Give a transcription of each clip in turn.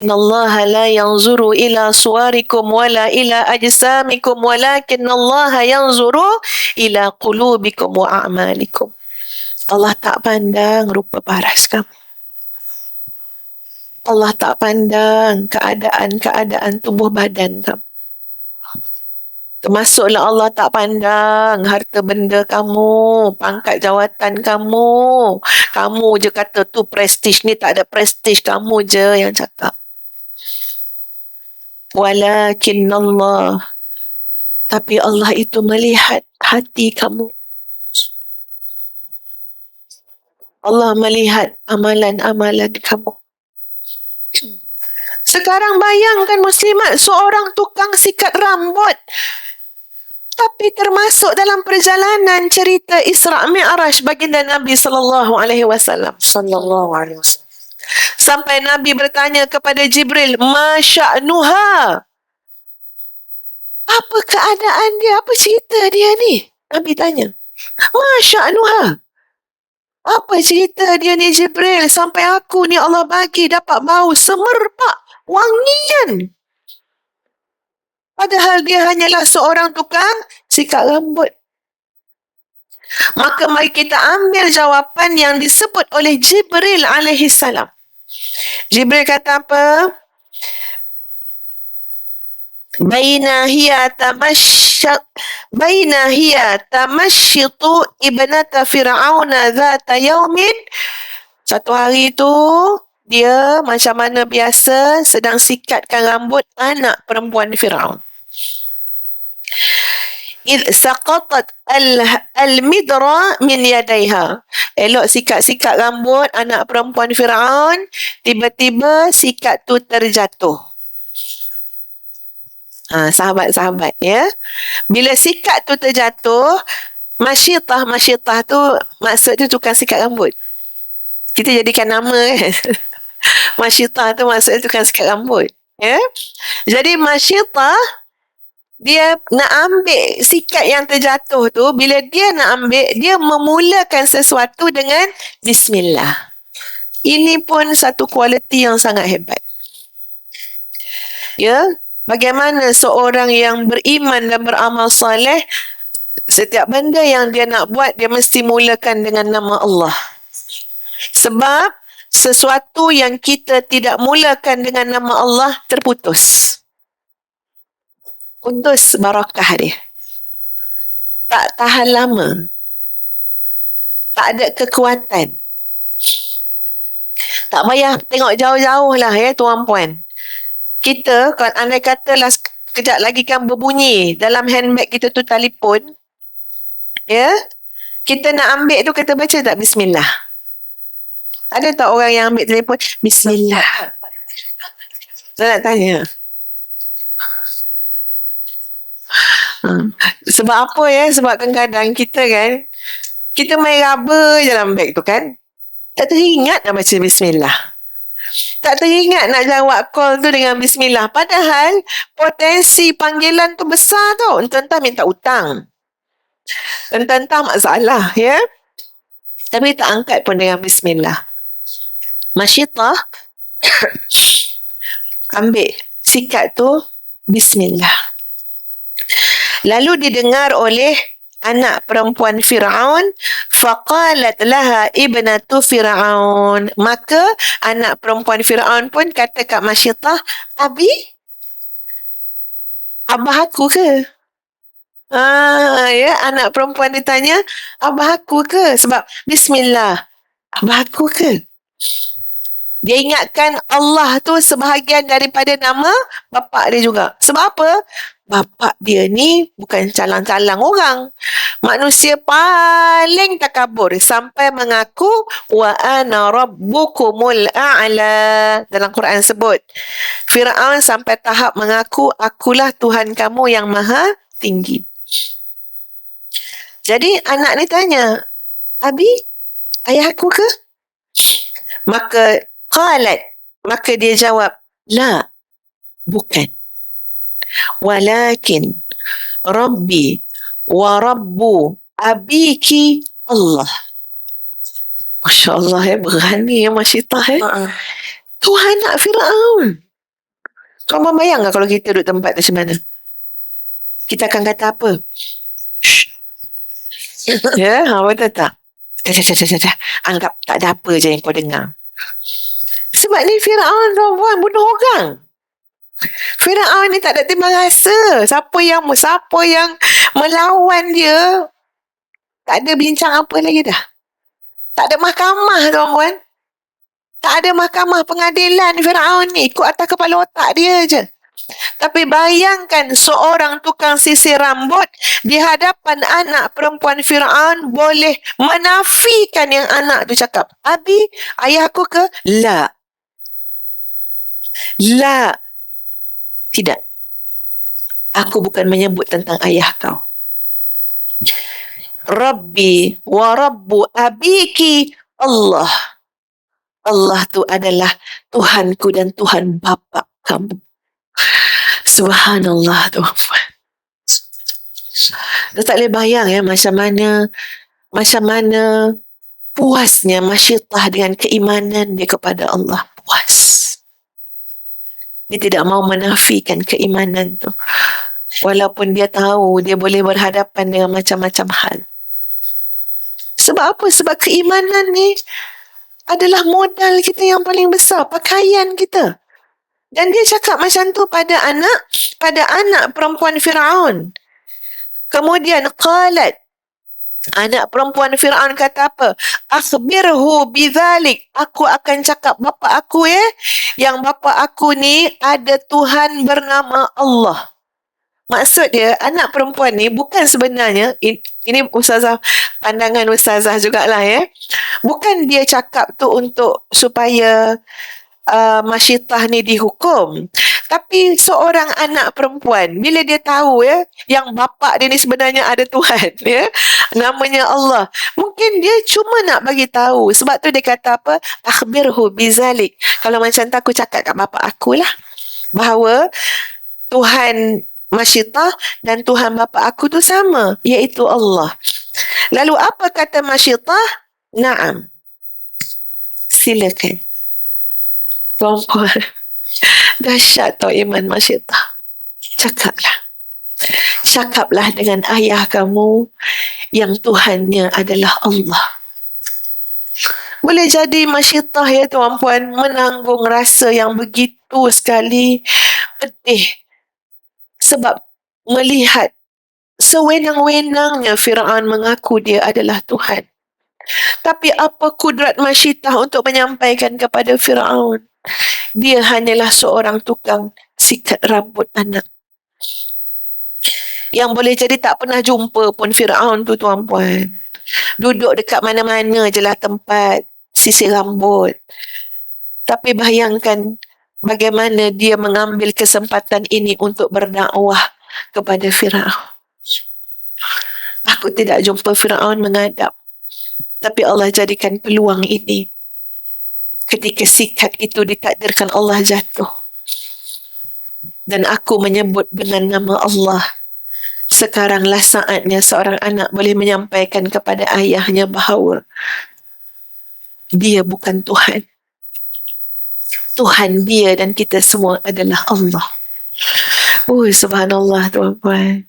Innallaha la yanzuru ila suwarikum wala ila ajsamikum walakin Allah yanzuru ila qulubikum wa a'malikum. Allah tak pandang rupa paras kamu. Allah tak pandang keadaan tubuh badan kamu. Termasuklah Allah tak pandang harta benda kamu, pangkat jawatan kamu. Kamu je kata tu prestige, ni tak ada prestige, kamu je yang cakap. Walakin Allah, tapi Allah itu melihat hati kamu. Allah melihat amalan-amalan kamu. Sekarang bayangkan muslimat, seorang tukang sikat rambut, tapi termasuk dalam perjalanan cerita Isra Mi'raj baginda Nabi sallallahu alaihi wasallam. Sampai Nabi bertanya kepada Jibril, "Ma sya'nuha?" Apa keadaan dia? Apa cerita dia ni? Nabi tanya. "Ma sya'nuha?" Apa cerita dia ni Jibril? Sampai aku ni Allah bagi dapat bau semerbak wangian. Padahal dia hanyalah seorang tukang sikat rambut. Maka mari kita ambil jawapan yang disebut oleh Jibril alaihi salam. Jibril kata apa? Baina hiya tamashitu ibnata fir'auna dhata yaumin. Satu hari tu dia macam mana biasa sedang sikatkan rambut anak perempuan Firaun. إذ سقطت المدرة من يديها. Elok sikat-sikat rambut anak perempuan Firaun, tiba-tiba sikat tu terjatuh. Sahabat-sahabat ya. Bila sikat tu terjatuh, masyitah tu maksud tu tukang sikat rambut. Kita jadikan nama kan. Masyitah tu maksud tukang sikat rambut. Ya. Jadi masyitah dia nak ambil sikat yang terjatuh tu, bila dia nak ambil, dia memulakan sesuatu dengan Bismillah. Ini pun satu kualiti yang sangat hebat. Ya, bagaimana seorang yang beriman dan beramal soleh, setiap benda yang dia nak buat, dia mesti mulakan dengan nama Allah. Sebab sesuatu yang kita tidak mulakan dengan nama Allah terputus. Putus barakah dia. Tak tahan lama. Tak ada kekuatan. Tak payah tengok jauh-jauh lah ya tuan-puan. Kita, kalau andai katalah kejap lagi kan berbunyi dalam handbag kita tu telefon, ya, kita nak ambil tu, kita baca tak Bismillah? Ada tak orang yang ambil telefon Bismillah? Saya nak tanya. Sebab apa ya? Sebab kadang-kadang kita kan, kita main raba je dalam beg tu kan, tak teringat nak baca Bismillah, tak teringat nak jawab call tu dengan Bismillah. Padahal potensi panggilan tu besar tu. Entah-entah minta hutang, entah-entah masalah ya, tapi tak angkat pun dengan Bismillah. Masyitah ambil sikat tu Bismillah. Lalu didengar oleh anak perempuan Firaun, faqalat laha ibnatu Firaun. Maka anak perempuan Firaun pun kata kat Masyitah, "Abi, abah aku ke?" Ya, anak perempuan ditanya, "Abah aku ke?" Sebab Bismillah, abah aku ke? Dia ingatkan Allah tu sebahagian daripada nama bapa dia juga. Sebab apa? Bapa dia ni bukan calang-calang orang. Manusia paling takabur sampai mengaku wa ana rabbukumul a'la. Dalam Quran sebut, Firaun sampai tahap mengaku akulah Tuhan kamu yang maha tinggi. Jadi anak ni tanya, "Abi, ayah aku ke?" Maka maka dia jawab, "La, bukan. Walakin Rabbi wa Rabbu abiki Allah." Masya Allah ya, berani ya Masyitah ya. Tuhan nak Firaun. Kau membayang tak kalau kita duduk tempat tu macam mana? Kita akan kata apa? Shh. Ya, betul tak? Dah. Anggap tak ada apa je yang kau dengar. Sebab ni Firaun tuan-puan bunuh orang. Firaun ni tak ada timbang rasa. Siapa yang melawan dia, tak ada bincang apa lagi dah. Tak ada mahkamah tuan-puan. Tak ada mahkamah pengadilan Firaun ni. Ikut atas kepala otak dia je. Tapi bayangkan seorang tukang sisir rambut di hadapan anak perempuan Firaun boleh menafikan yang anak tu cakap. Abi, ayah aku ke? La. Tidak. Aku bukan menyebut tentang ayah kau. Rabbi wa rabbu abiki Allah. Allah tu adalah Tuhanku dan Tuhan bapa kamu. Subhanallah tuan-puan. Dah tak boleh bayang ya macam mana puasnya Masyittah dengan keimanan dia kepada Allah. Puas. Dia tidak mau menafikan keimanan tu. Walaupun dia tahu dia boleh berhadapan dengan macam-macam hal. Sebab apa? Sebab keimanan ni adalah modal kita yang paling besar, pakaian kita. Dan dia cakap macam tu pada anak perempuan Firaun. Kemudian qalat, anak perempuan Firaun kata apa? Akhbirhu bidzalik. Aku akan cakap bapa aku yang bapa aku ni ada Tuhan bernama Allah. Maksud dia, anak perempuan ni bukan sebenarnya, ini ustazah, pandangan ustazah jugalah bukan dia cakap tu untuk supaya Masyittah ni dihukum. Tapi seorang anak perempuan, bila dia tahu yang bapa dia ni sebenarnya ada Tuhan namanya Allah, mungkin dia cuma nak bagi tahu. Sebab tu dia kata apa? Akhbirhu bizalik. Kalau macam tu aku cakap kat bapa aku lah bahawa Tuhan Masyittah dan Tuhan bapa aku tu sama, iaitu Allah. Lalu apa kata Masyittah? Naam. Silakan. Tuan-puan, dahsyat tau iman Masyittah. Cakaplah dengan ayah kamu yang Tuhannya adalah Allah. Boleh jadi Masyittah tuan-puan menanggung rasa yang begitu sekali pedih sebab melihat sewenang-wenangnya Firaun mengaku dia adalah Tuhan. Tapi apa kudrat Masyittah untuk menyampaikan kepada Firaun? Dia hanyalah seorang tukang sikat rambut anak. Yang boleh jadi tak pernah jumpa pun Firaun tu tuan-puan. Duduk dekat mana-mana je lah tempat sisir rambut. Tapi bayangkan bagaimana dia mengambil kesempatan ini untuk berdakwah kepada Firaun. Aku tidak jumpa Firaun menghadap. Tapi Allah jadikan peluang ini. Ketika sikat itu ditakdirkan Allah jatuh. Dan aku menyebut dengan nama Allah. Sekaranglah saatnya seorang anak boleh menyampaikan kepada ayahnya bahawa dia bukan Tuhan. Tuhan dia dan kita semua adalah Allah. Oh, subhanallah tuan-puan.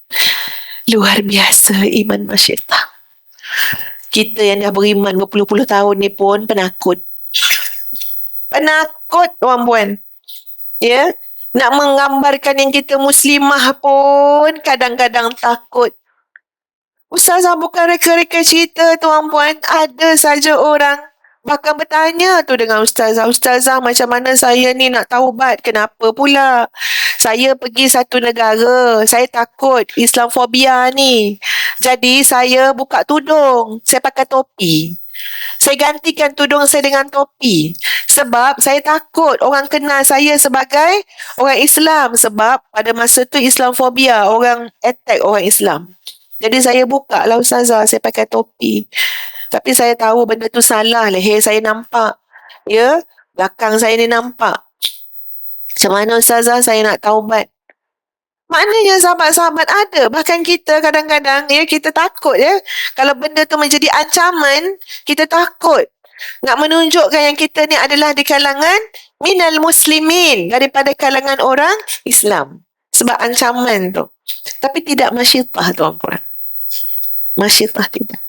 Luar biasa iman Masyittah. Kita yang dah beriman berpuluh-puluh tahun ni pun penakut. Penakut tuan-puan. Nak menggambarkan yang kita muslimah pun kadang-kadang takut. Ustazah bukan reka-reka cerita tuan-puan. Ada saja orang bahkan bertanya tu dengan ustazah. Ustazah, macam mana saya ni nak taubat? Kenapa pula? Saya pergi satu negara. Saya takut Islamfobia ni. Jadi saya buka tudung. Saya pakai topi. Saya gantikan tudung saya dengan topi. Sebab saya takut orang kenal saya sebagai orang Islam. Sebab pada masa tu Islamfobia. Orang attack orang Islam. Jadi saya buka lah ustazah. Saya pakai topi. Tapi saya tahu benda tu salah. Leher saya nampak. Belakang saya ni nampak. Macam mana ustazah saya nak taubat? Maknanya sahabat-sahabat ada. Bahkan kita kadang-kadang kita takut Kalau benda tu menjadi ancaman, kita takut. Nak menunjukkan yang kita ni adalah di kalangan minal muslimin, daripada kalangan orang Islam. Sebab ancaman tu. Tapi tidak masyitah, tuan-puan. Masyitah tidak.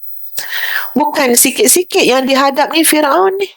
Bukan sikit-sikit yang dihadap ni Firaun ni.